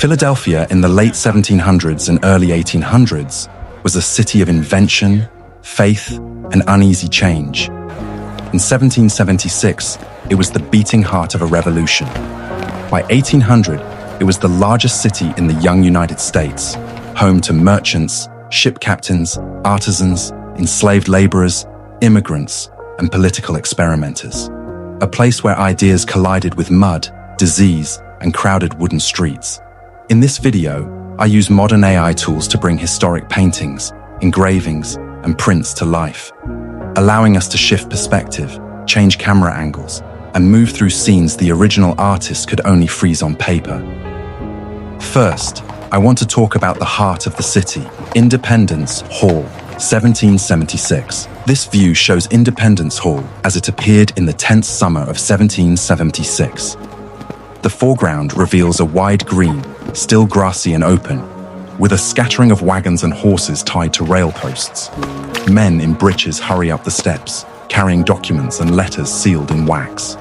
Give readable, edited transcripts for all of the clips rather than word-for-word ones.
Philadelphia in the late 1700s and early 1800s was a city of invention, faith, and uneasy change. In 1776, it was the beating heart of a revolution. By 1800, it was the largest city in the young United States, home to merchants, ship captains, artisans, enslaved laborers, immigrants, and political experimenters. A place where ideas collided with mud, disease, and crowded wooden streets. In this video, I use modern AI tools to bring historic paintings, engravings, and prints to life, allowing us to shift perspective, change camera angles, and move through scenes the original artist could only freeze on paper. First, I want to talk about the heart of the city, Independence Hall, 1776. This view shows Independence Hall as it appeared in the tense summer of 1776. The foreground reveals a wide green, still grassy and open, with a scattering of wagons and horses tied to rail posts. Men in breeches hurry up the steps, carrying documents and letters sealed in wax.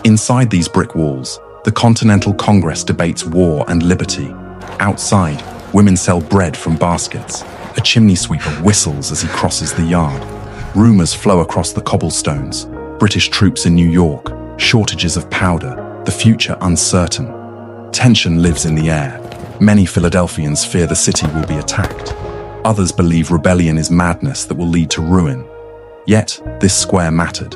Inside these brick walls, the Continental Congress debates war and liberty. Outside, women sell bread from baskets. A chimney sweeper whistles as he crosses the yard. Rumors flow across the cobblestones. British troops in New York, shortages of powder, the future uncertain. Tension lives in the air. Many Philadelphians fear the city will be attacked. Others believe rebellion is madness that will lead to ruin. Yet, this square mattered.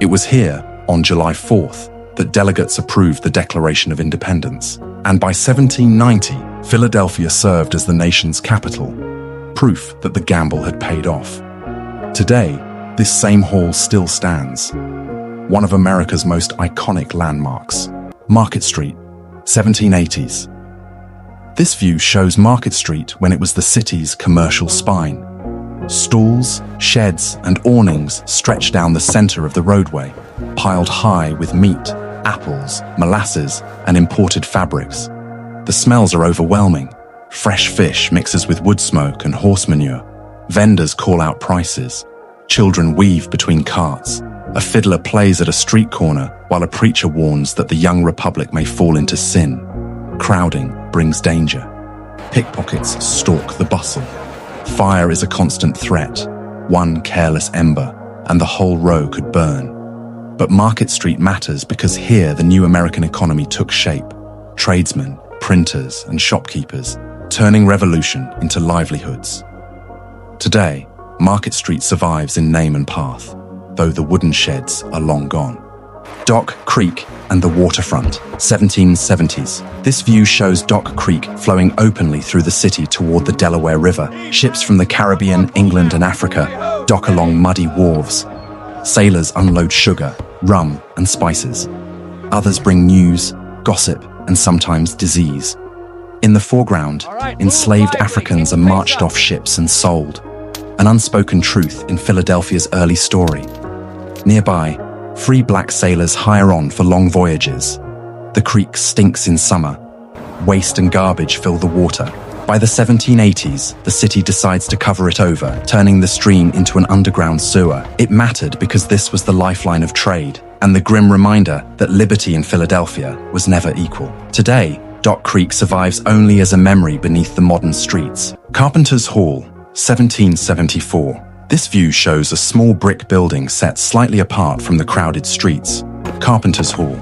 It was here, on July 4th, that delegates approved the Declaration of Independence. And by 1790, Philadelphia served as the nation's capital, proof that the gamble had paid off. Today, this same hall still stands, one of America's most iconic landmarks. Market Street, 1780s. This view shows Market Street when it was the city's commercial spine. Stalls, sheds, and awnings stretched down the center of the roadway, piled high with meat, apples, molasses, and imported fabrics. The smells are overwhelming. Fresh fish mixes with wood smoke and horse manure. Vendors call out prices. Children weave between carts. A fiddler plays at a street corner while a preacher warns that the young republic may fall into sin. Crowding brings danger. Pickpockets stalk the bustle. Fire is a constant threat. One careless ember, and the whole row could burn. But Market Street matters because here the new American economy took shape. Tradesmen, printers, and shopkeepers, turning revolution into livelihoods. Today, Market Street survives in name and path, though the wooden sheds are long gone. Dock Creek and the waterfront, 1770s. This view shows Dock Creek flowing openly through the city toward the Delaware River. Ships from the Caribbean, England, and Africa dock along muddy wharves. Sailors unload sugar, rum, and spices. Others bring news, gossip, and sometimes disease. In the foreground, enslaved Africans are marched off ships and sold, an unspoken truth in Philadelphia's early story. Nearby, free black sailors hire on for long voyages. The creek stinks in summer. Waste and garbage fill the water. By the 1780s, the city decides to cover it over, turning the stream into an underground sewer. It mattered because this was the lifeline of trade, and the grim reminder that liberty in Philadelphia was never equal. Today, Dock Creek survives only as a memory beneath the modern streets. Carpenter's Hall, 1774. This view shows a small brick building set slightly apart from the crowded streets. Carpenter's Hall.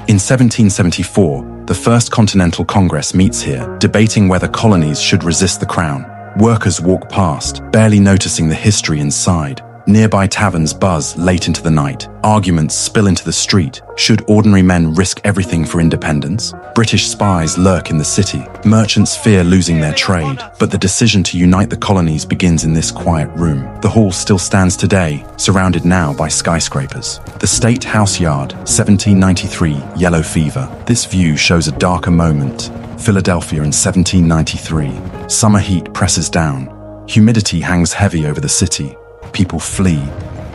In 1774, the First Continental Congress meets here, debating whether colonies should resist the crown. Workers walk past, barely noticing the history inside. Nearby taverns buzz late into the night. Arguments spill into the street. Should ordinary men risk everything for independence? British spies lurk in the city. Merchants fear losing their trade. But the decision to unite the colonies begins in this quiet room. The hall still stands today, surrounded now by skyscrapers. The State House Yard, 1793, yellow fever. This view shows a darker moment. Philadelphia in 1793. Summer heat presses down. Humidity hangs heavy over the city. People flee.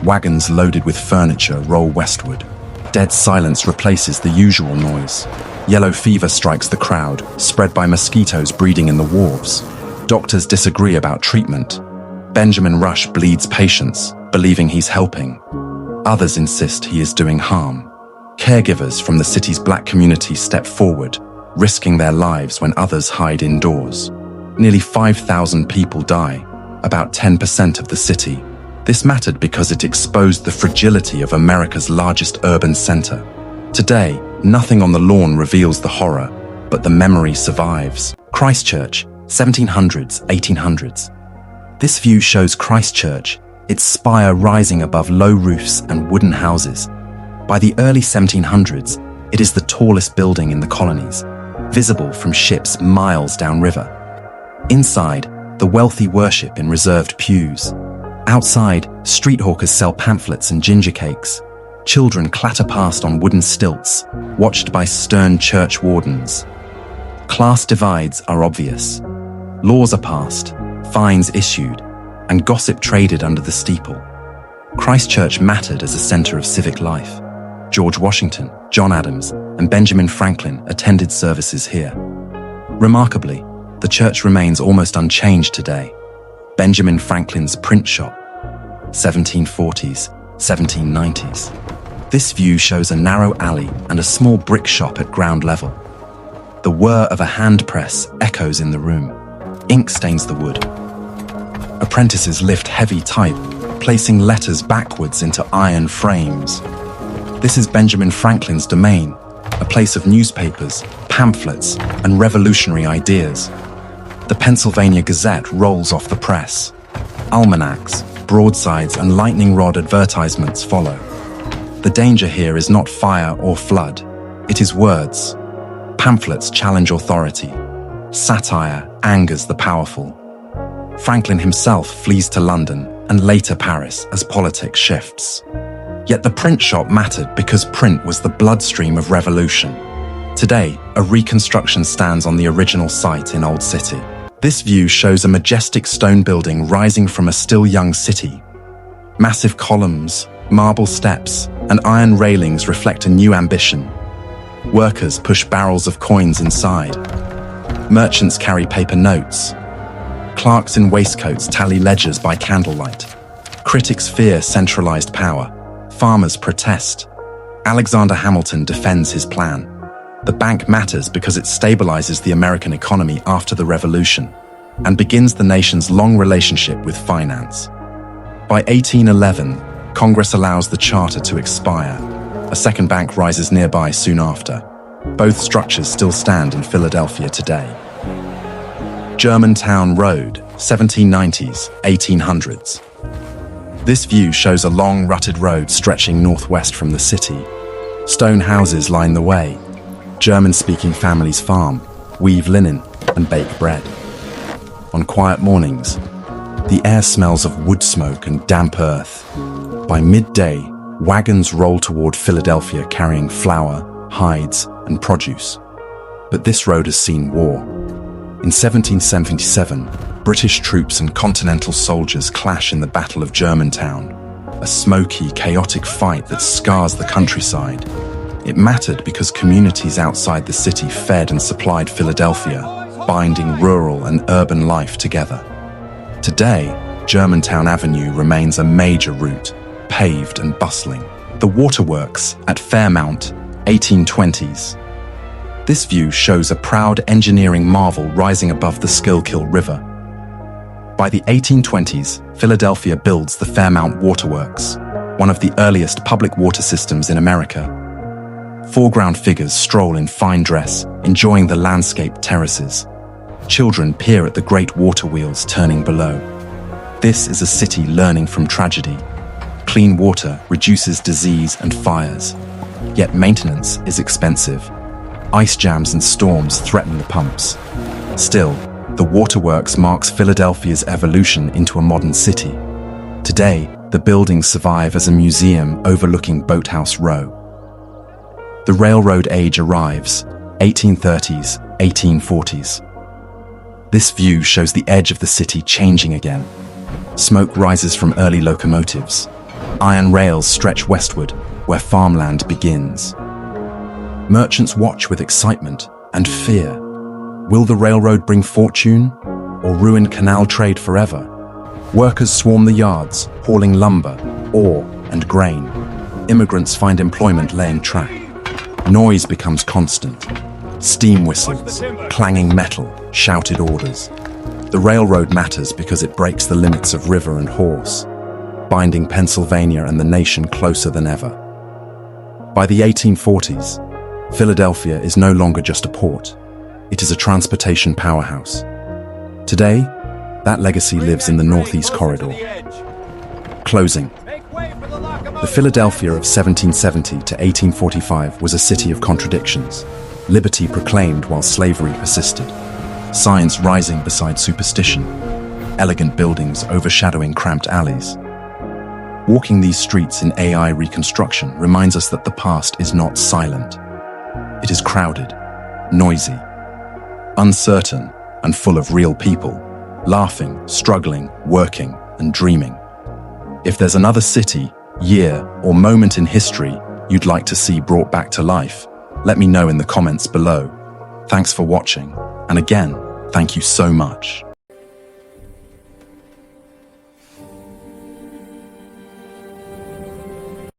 Wagons loaded with furniture roll westward. Dead silence replaces the usual noise. Yellow fever strikes the crowd, spread by mosquitoes breeding in the wharves. Doctors disagree about treatment. Benjamin Rush bleeds patients, believing he's helping. Others insist he is doing harm. Caregivers from the city's black community step forward, risking their lives when others hide indoors. Nearly 5,000 people die, about 10% of the city. This mattered because it exposed the fragility of America's largest urban center. Today, nothing on the lawn reveals the horror, but the memory survives. Christchurch, 1700s, 1800s. This view shows Christchurch, its spire rising above low roofs and wooden houses. By the early 1700s, it is the tallest building in the colonies, visible from ships miles downriver. Inside, the wealthy worship in reserved pews. Outside, street hawkers sell pamphlets and ginger cakes. Children clatter past on wooden stilts, watched by stern church wardens. Class divides are obvious. Laws are passed, fines issued, and gossip traded under the steeple. Christchurch mattered as a center of civic life. George Washington, John Adams, and Benjamin Franklin attended services here. Remarkably, the church remains almost unchanged today. Benjamin Franklin's print shop, 1740s, 1790s. This view shows a narrow alley and a small brick shop at ground level. The whir of a hand press echoes in the room. Ink stains the wood. Apprentices lift heavy type, placing letters backwards into iron frames. This is Benjamin Franklin's domain, a place of newspapers, pamphlets, and revolutionary ideas. The Pennsylvania Gazette rolls off the press. Almanacs, broadsides, and lightning rod advertisements follow. The danger here is not fire or flood. It is words. Pamphlets challenge authority. Satire angers the powerful. Franklin himself flees to London and later Paris as politics shifts. Yet the print shop mattered because print was the bloodstream of revolution. Today, a reconstruction stands on the original site in Old City. This view shows a majestic stone building rising from a still young city. Massive columns, marble steps, and iron railings reflect a new ambition. Workers push barrels of coins inside. Merchants carry paper notes. Clerks in waistcoats tally ledgers by candlelight. Critics fear centralized power. Farmers protest. Alexander Hamilton defends his plan. The bank matters because it stabilizes the American economy after the Revolution and begins the nation's long relationship with finance. By 1811, Congress allows the charter to expire. A second bank rises nearby soon after. Both structures still stand in Philadelphia today. Germantown Road, 1790s, 1800s. This view shows a long, rutted road stretching northwest from the city. Stone houses line the way. German-speaking families farm, weave linen, and bake bread. On quiet mornings, the air smells of wood smoke and damp earth. By midday, wagons roll toward Philadelphia carrying flour, hides, and produce. But this road has seen war. In 1777, British troops and Continental soldiers clash in the Battle of Germantown, a smoky, chaotic fight that scars the countryside. It mattered because communities outside the city fed and supplied Philadelphia, binding rural and urban life together. Today, Germantown Avenue remains a major route, paved and bustling. The waterworks at Fairmount, 1820s. This view shows a proud engineering marvel rising above the Schuylkill River. By the 1820s, Philadelphia builds the Fairmount Waterworks, one of the earliest public water systems in America. Foreground figures stroll in fine dress, enjoying the landscaped terraces. Children peer at the great water wheels turning below. This is a city learning from tragedy. Clean water reduces disease and fires, yet maintenance is expensive. Ice jams and storms threaten the pumps. Still, the waterworks marks Philadelphia's evolution into a modern city. Today, the buildings survive as a museum overlooking Boathouse Row. The railroad age arrives, 1830s, 1840s. This view shows the edge of the city changing again. Smoke rises from early locomotives. Iron rails stretch westward, where farmland begins. Merchants watch with excitement and fear. Will the railroad bring fortune or ruin canal trade forever? Workers swarm the yards, hauling lumber, ore, and grain. Immigrants find employment laying track. Noise becomes constant. Steam whistles, clanging metal, shouted orders. The railroad matters because it breaks the limits of river and horse, binding Pennsylvania and the nation closer than ever. By the 1840s, Philadelphia is no longer just a port. It is a transportation powerhouse. Today, that legacy lives in the Northeast Corridor. Closing. The Philadelphia of 1770 to 1845 was a city of contradictions. Liberty proclaimed while slavery persisted. Science rising beside superstition. Elegant buildings overshadowing cramped alleys. Walking these streets in AI reconstruction reminds us that the past is not silent. It is crowded, noisy, uncertain, and full of real people, laughing, struggling, working, and dreaming. If there's another city, year, or moment in history you'd like to see brought back to life, let me know in the comments below. Thanks for watching, and again, thank you so much.